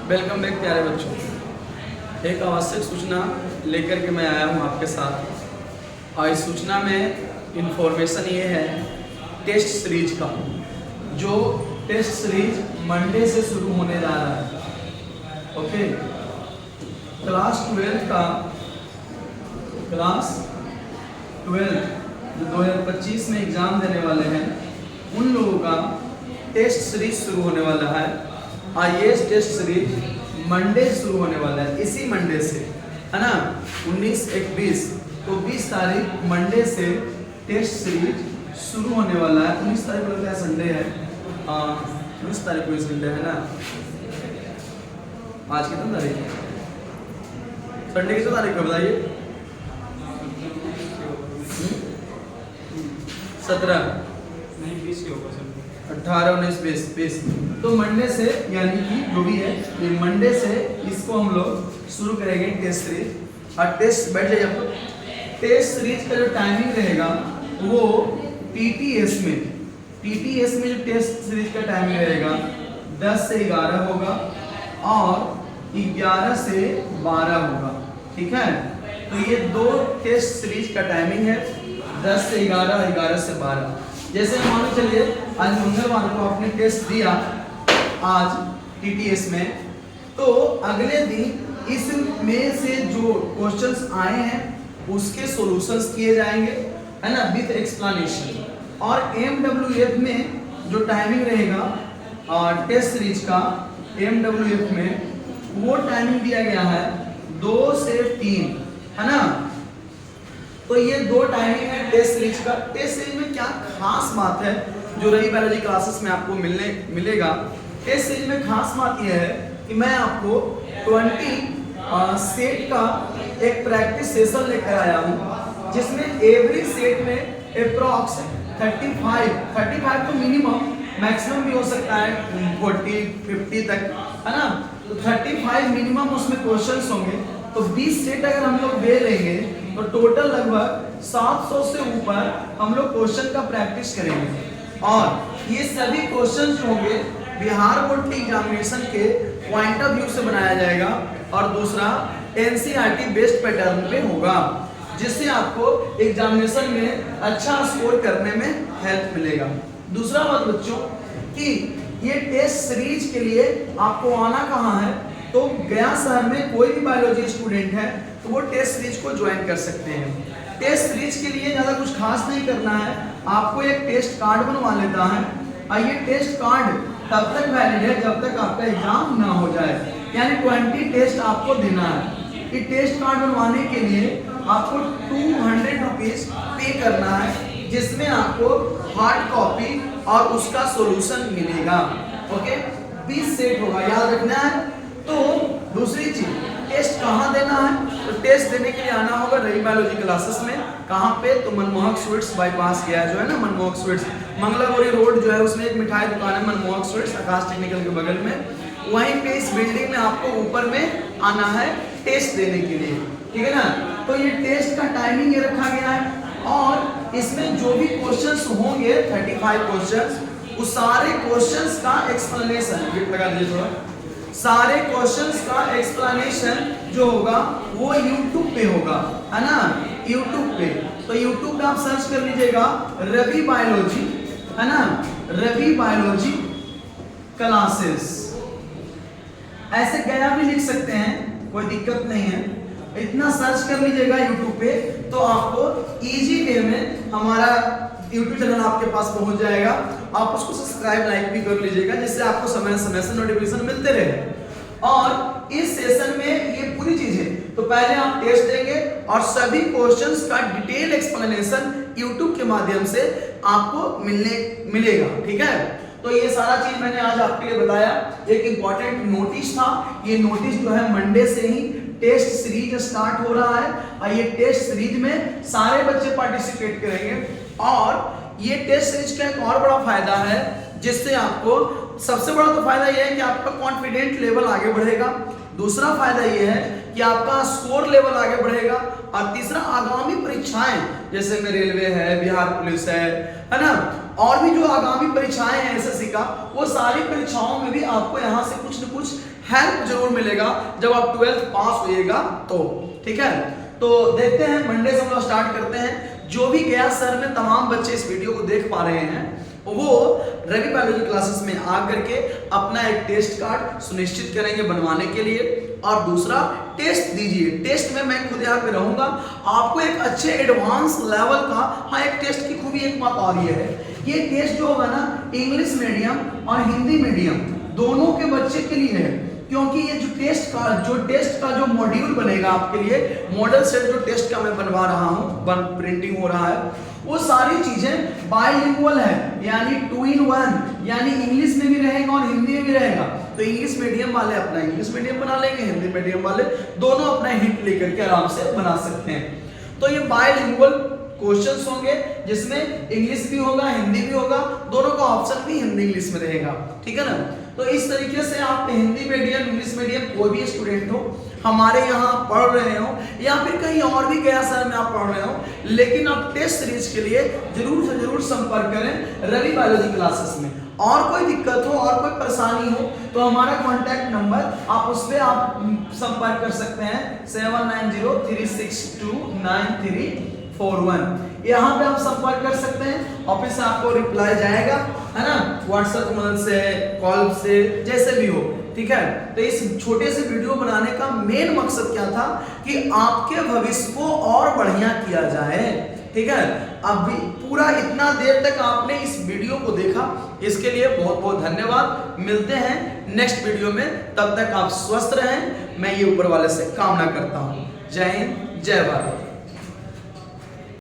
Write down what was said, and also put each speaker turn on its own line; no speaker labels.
Welcome back प्यारे बच्चों। एक आवश्यक सूचना लेकर के मैं आया हूँ आपके साथ। और इस सूचना में इंफॉर्मेशन ये है टेस्ट सीरीज का, जो टेस्ट सीरीज मंडे से शुरू होने जा रहा है। ओके, क्लास 12 जो 2025 में एग्जाम देने वाले हैं उन लोगों का टेस्ट सीरीज शुरू होने वाला है। और ये टेस्ट सीरीज मंडे शुरू होने वाला है, इसी मंडे से, है ना, 19-21। तो 20 तारीख मंडे से टेस्ट सीरीज शुरू होने वाला है। 19 तारीख को लगता है संडे है, 19 तारीख को संडे है ना। आज कितनी तारीख है? संडे की तो तारीख है बताइए। 17
नहीं 20 ही होगा सर।
18, 19, 20। तो मंडे से, यानी कि जो भी है ये मंडे से इसको हम लोग शुरू करेंगे टेस्ट सीरीज। और टेस्ट बैठ जाइए आपको। टेस्ट सीरीज का जो टाइमिंग रहेगा वो टीटीएस में जो टेस्ट सीरीज का टाइमिंग रहेगा 10 से 11 होगा और 11 से 12 होगा। ठीक है, तो ये दो टेस्ट सीरीज का टाइमिंग है, 10 से 11, 11 से 12। जैसे मान लो चलिए आज मंगलवार को आपने टेस्ट दिया आज टीटीएस में, तो अगले दिन इसमें से जो क्वेश्चंस आए हैं उसके सॉल्यूशंस किए जाएंगे, है ना, विद एक्सप्लेनेशन। और एमडब्ल्यूएफ में जो टाइमिंग रहेगा टेस्ट सीरीज का, एमडब्ल्यूएफ में वो टाइमिंग दिया गया है 2 से 3, है ना। तो ये दो टाइमिंग है टेस्ट सीरीज का। टेस्ट सीरीज में क्या खास बात है जो रवि बायोलॉजी क्लासेस में आपको मिलेगा। टेस्ट सीरीज में खास बात यह है कि मैं आपको 20 सेट का एक प्रैक्टिस सेशन लेकर आया हूँ, जिसमें एवरी सेट में अप्रॉक्स 35 तो मिनिमम, मैक्सिमम भी हो सकता है 40-50 तक, है ना। तो 35 मिनिमम उसमें क्वेश्चंस होंगे। तो 20 सेट अगर हम लोग दे लेंगे तो टोटल लगभग 700 से ऊपर हम लोग क्वेश्चन का प्रैक्टिस करेंगे। और ये सभी क्वेश्चन जो होंगे बिहार बोर्ड के एग्जामिनेशन के पॉइंट ऑफ व्यू से बनाया जाएगा, और दूसरा एनसीईआरटी बेस्ड पैटर्न पे होगा, जिससे आपको एग्जामिनेशन में अच्छा स्कोर करने में हेल्प मिलेगा। दूसरा बात बच्चों कि ये टेस्ट सीरीज के लिए आपको आना कहाँ है, तो गया शहर में कोई भी बायोलॉजी स्टूडेंट है तो वो टेस्ट सीरीज को ज्वाइन कर सकते हैं। टेस्ट सीरीज के लिए ज़्यादा कुछ खास नहीं करना है, आपको एक टेस्ट कार्ड बनवा लेता है। और ये टेस्ट कार्ड तब तक वैलिड है जब तक आपका एग्जाम ना हो जाए, यानी 20 टेस्ट आपको देना है। ये टेस्ट कार्ड बनवाने के लिए आपको 200 रुपीज़ पे करना है, जिसमें आपको हार्ड कॉपी और उसका सोल्यूशन मिलेगा। ओके, 20 सेट होगा, याद रखना है। तो दूसरी चीज, टेस्ट कहाँ देना है, तो टेस्ट देने के लिए आना होगा रवि बायोलॉजी क्लासेस में। कहाँ पे, तो मनमोहक स्वीट्स बाईपास गया जो है ना, मनमोहक स्वीट्स, मंगलागोरी रोड जो है उसमें एक मिठाई दुकान है मनमोहक स्वीट्स, आकाश टेक्निकल के बगल में। वहीं पे इस बिल्डिंग में आपको ऊपर में आना है टेस्ट देने के लिए, ठीक है ना। तो ये टेस्ट का टाइमिंग ये रखा गया है, और इसमें जो भी क्वेश्चंस होंगे 35 क्वेश्चंस, उस सारे क्वेश्चंस का एक्सप्लेनेशन, लगा दीजिए थोड़ा, सारे क्वेश्चंस का एक्सप्लेनेशन जो होगा वो YouTube पे होगा, है ना, YouTube पे। तो YouTube पे आप सर्च कर लीजिएगा रवि बायोलॉजी, है ना, रवि बायोलॉजी क्लासेस, ऐसे गया भी लिख सकते हैं, कोई दिक्कत नहीं है। इतना सर्च कर लीजिएगा YouTube पे, तो आपको इजी वे में हमारा YouTube चैनल आपके पास पहुंच जाएगा। आप उसको सब्सक्राइब लाइक भी कर लीजिएगा, जिससे आपको समय समय से नोटिफिकेशन मिलते रहे। और इस सेशन में ये पूरी चीज है, तो पहले आप टेस्ट देंगे और सभी क्वेश्चंस का डिटेल एक्सप्लेनेशन YouTube के माध्यम से आपको मिलेगा, ठीक है। तो ये सारा चीज मैंने आज आपके लिए बताया। एक इंपॉर्टेंट नोटिस था, ये नोटिस जो है मंडे से ही टेस्ट सीरीज स्टार्ट हो रहा है, और ये टेस्ट सीरीज में सारे बच्चे पार्टिसिपेट करेंगे। और ये टेस्ट सीरीज का एक और बड़ा फायदा है, जिससे आपको सबसे बड़ा तो फायदा यह है कि आपका कॉन्फिडेंट लेवल आगे बढ़ेगा। दूसरा फायदा यह है कि आपका स्कोर लेवल आगे बढ़ेगा। और तीसरा, आगामी परीक्षाएं जैसे में रेलवे है, बिहार पुलिस है ना, और भी जो आगामी परीक्षाएं हैं एसएससी का, वो सारी परीक्षाओं में भी आपको यहाँ से कुछ न कुछ हेल्प जरूर मिलेगा जब आप 12th पास होइएगा तो। ठीक है, तो देखते हैं मंडे से हम लोग स्टार्ट करते हैं। जो भी गया सर में तमाम बच्चे इस वीडियो को देख पा रहे हैं वो रवि बायोलॉजी क्लासेस में आकर के अपना एक टेस्ट कार्ड सुनिश्चित करेंगे बनवाने के लिए, और दूसरा टेस्ट दीजिए। टेस्ट में मैं खुद यहाँ पे रहूंगा, आपको एक अच्छे एडवांस लेवल का, हाँ एक टेस्ट की खूबी एक बात और ये है, ये टेस्ट जो होगा ना इंग्लिश मीडियम और हिंदी मीडियम दोनों के बच्चे के लिए है, क्योंकि ये जो टेस्ट का जो मॉड्यूल बनेगा आपके लिए, मॉडल सेट जो टेस्ट का मैं बनवा रहा हूँ, प्रिंटिंग हो रहा है, वो सारी चीजें बाइलिंगुअल है, यानी 2 in 1, यानी इंग्लिश में भी रहेगा और हिंदी में भी रहेगा। तो इंग्लिश मीडियम वाले अपना इंग्लिश मीडियम बना लेंगे, हिंदी मीडियम वाले दोनों अपना हिंट लेकर के आराम से बना सकते हैं। तो ये बाइलिंगुअल क्वेश्चंस होंगे जिसमें इंग्लिश भी होगा हिंदी भी होगा, दोनों का ऑप्शन भी हिंदी इंग्लिश में रहेगा। ठीक है ना, तो इस तरीके से आप हिंदी मीडियम इंग्लिश मीडियम कोई भी स्टूडेंट हो, हमारे यहाँ पढ़ रहे हो या फिर कहीं और भी गया सर में आप पढ़ रहे हो, लेकिन आप टेस्ट सीरीज के लिए जरूर से जरूर संपर्क करें रवि बायोलॉजी क्लासेस में। और कोई दिक्कत हो और कोई परेशानी हो तो हमारा कॉन्टैक्ट नंबर आप उस पर आप संपर्क कर सकते हैं 7903629341। यहाँ पे आप संपर्क कर सकते हैं, ऑफिस से आपको रिप्लाई जाएगा, है ना, व्हाट्सएप मदद से, कॉल से, जैसे भी हो। ठीक है, तो इस छोटे से वीडियो बनाने का मेन मकसद क्या था कि आपके भविष्य को और बढ़िया किया जाए। ठीक है, अभी पूरा इतना देर तक आपने इस वीडियो को देखा, इसके लिए बहुत बहुत धन्यवाद। मिलते हैं नेक्स्ट वीडियो में, तब तक आप स्वस्थ रहें, मैं ये ऊपर वाले से कामना करता हूँ। जय हिंद, जय भारत।